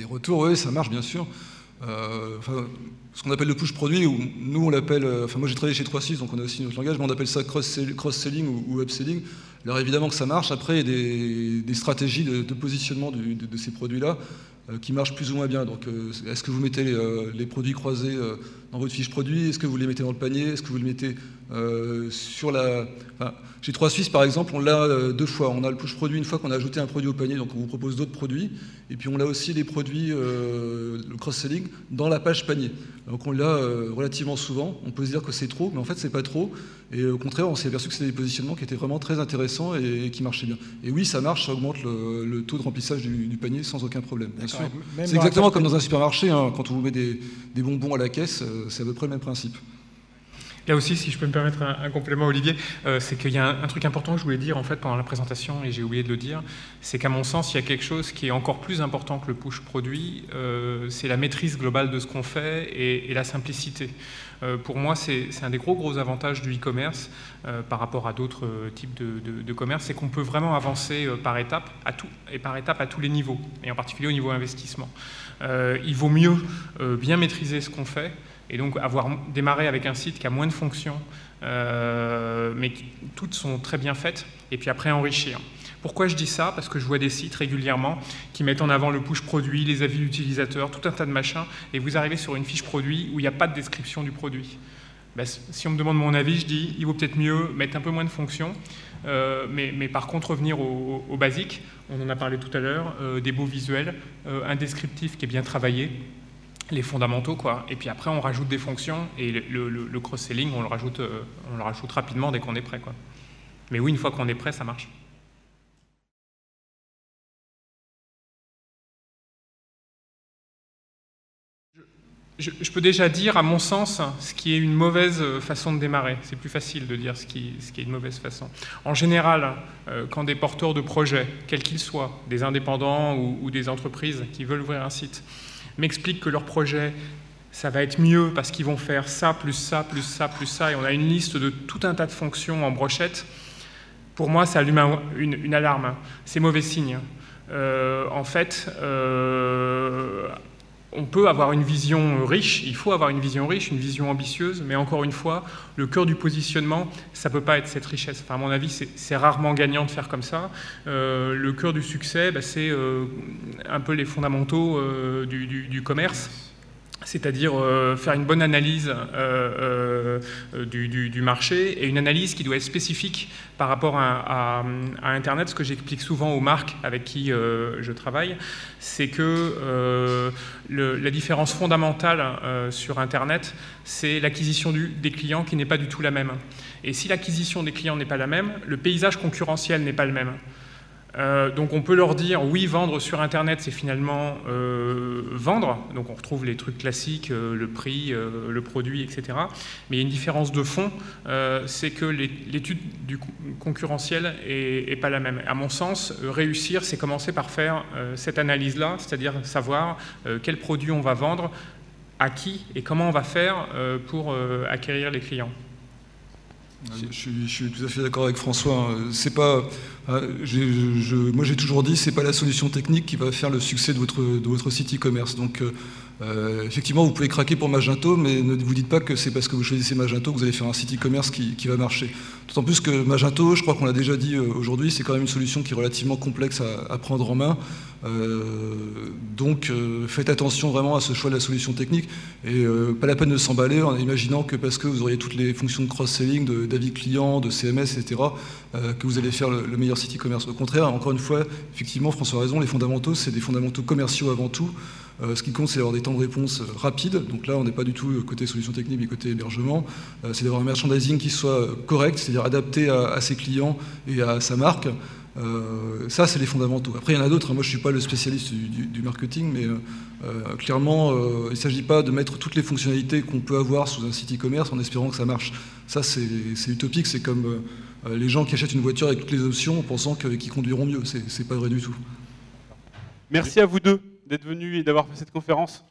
y a des retours, oui, ça marche bien sûr. Ce qu'on appelle le push produit, ou nous on l'appelle, moi j'ai travaillé chez 3.6, donc on a aussi notre langage, mais on appelle ça cross-selling ou upselling. Alors évidemment que ça marche, après il y a des stratégies de positionnement de ces produits-là qui marchent plus ou moins bien. Donc est-ce que vous mettez les produits croisés dans votre fiche produit? Est-ce que vous les mettez dans le panier? Est-ce que vous les mettez sur la... chez 3.6 par exemple, on l'a deux fois. On a le push produit une fois qu'on a ajouté un produit au panier, donc on vous propose d'autres produits. Et puis on a aussi les produits, le cross-selling, dans la page panier. Donc on l'a relativement souvent. On peut se dire que c'est trop, mais en fait c'est pas trop. Et au contraire, on s'est aperçu que c'était des positionnements qui étaient vraiment très intéressants et qui marchaient bien. Et oui, ça marche, ça augmente le taux de remplissage du panier sans aucun problème. C'est exactement comme dans un supermarché, hein, quand on vous met des bonbons à la caisse, c'est à peu près le même principe. Là aussi, si je peux me permettre un complément, Olivier, c'est qu'il y a un truc important que je voulais dire en fait pendant la présentation, et j'ai oublié de le dire, c'est qu'à mon sens, il y a quelque chose qui est encore plus important que le push produit, c'est la maîtrise globale de ce qu'on fait et la simplicité. Pour moi, c'est un des gros avantages du e-commerce par rapport à d'autres types de commerce, c'est qu'on peut vraiment avancer par étapes à tous les niveaux, et en particulier au niveau investissement. Il vaut mieux bien maîtriser ce qu'on fait, et donc avoir démarré avec un site qui a moins de fonctions, mais toutes sont très bien faites, et puis après enrichir. Pourquoi je dis ça? Parce que je vois des sites régulièrement qui mettent en avant le push produit, les avis utilisateurs, tout un tas de machins, et vous arrivez sur une fiche produit où il n'y a pas de description du produit. Ben, si on me demande mon avis, je dis il vaut peut-être mieux mettre un peu moins de fonctions, mais par contre revenir au basique. On en a parlé tout à l'heure, des beaux visuels, un descriptif qui est bien travaillé, les fondamentaux, quoi. Et puis après, on rajoute des fonctions, et le cross-selling, on le rajoute rapidement dès qu'on est prêt, quoi. Mais oui, une fois qu'on est prêt, ça marche. Je peux déjà dire, à mon sens, ce qui est une mauvaise façon de démarrer. C'est plus facile de dire ce qui est une mauvaise façon. En général, quand des porteurs de projets, quels qu'ils soient, des indépendants ou des entreprises qui veulent ouvrir un site, m'expliquent que leur projet, ça va être mieux parce qu'ils vont faire ça, plus ça, plus ça, plus ça, et on a une liste de tout un tas de fonctions en brochette, pour moi, ça allume une alarme. C'est mauvais signe. En fait, on peut avoir une vision riche, il faut avoir une vision riche, une vision ambitieuse, mais encore une fois, le cœur du positionnement, ça ne peut pas être cette richesse. Enfin, à mon avis, c'est rarement gagnant de faire comme ça. Le cœur du succès, c'est un peu les fondamentaux du commerce, c'est-à-dire faire une bonne analyse du marché, et une analyse qui doit être spécifique par rapport à Internet. Ce que j'explique souvent aux marques avec qui je travaille, c'est que la différence fondamentale sur Internet, c'est l'acquisition des clients qui n'est pas du tout la même. Et si l'acquisition des clients n'est pas la même, le paysage concurrentiel n'est pas le même. Donc on peut leur dire, oui, vendre sur Internet, c'est finalement vendre. Donc on retrouve les trucs classiques, le prix, le produit, etc. Mais il y a une différence de fond, c'est que l'étude du concurrentiel est pas la même. À mon sens, réussir, c'est commencer par faire cette analyse-là, c'est-à-dire savoir quel produit on va vendre, à qui et comment on va faire pour acquérir les clients. Je suis tout à fait d'accord avec François. C'est pas, moi j'ai toujours dit, c'est pas la solution technique qui va faire le succès de votre site e-commerce. Donc effectivement, vous pouvez craquer pour Magento, mais ne vous dites pas que c'est parce que vous choisissez Magento que vous allez faire un site e-commerce qui va marcher. D'autant plus que Magento, je crois qu'on l'a déjà dit aujourd'hui, c'est quand même une solution qui est relativement complexe à prendre en main. Donc faites attention vraiment à ce choix de la solution technique, et pas la peine de s'emballer en imaginant que parce que vous auriez toutes les fonctions de cross-selling, d'avis client, de CMS, etc., que vous allez faire le meilleur site e-commerce. Au contraire, encore une fois, effectivement, François a raison, les fondamentaux, c'est des fondamentaux commerciaux avant tout. Ce qui compte, c'est d'avoir des temps de réponse rapides. Donc là, on n'est pas du tout côté solution technique, mais côté hébergement. C'est d'avoir un merchandising qui soit correct, c'est-à-dire adapté à ses clients et à sa marque. Ça, c'est les fondamentaux. Après, il y en a d'autres. Moi, je ne suis pas le spécialiste du marketing, mais clairement, il ne s'agit pas de mettre toutes les fonctionnalités qu'on peut avoir sous un site e-commerce en espérant que ça marche. Ça, c'est utopique. C'est comme les gens qui achètent une voiture avec toutes les options en pensant qu'ils conduiront mieux. C'est pas vrai du tout. Merci à vous deux d'être venus et d'avoir fait cette conférence.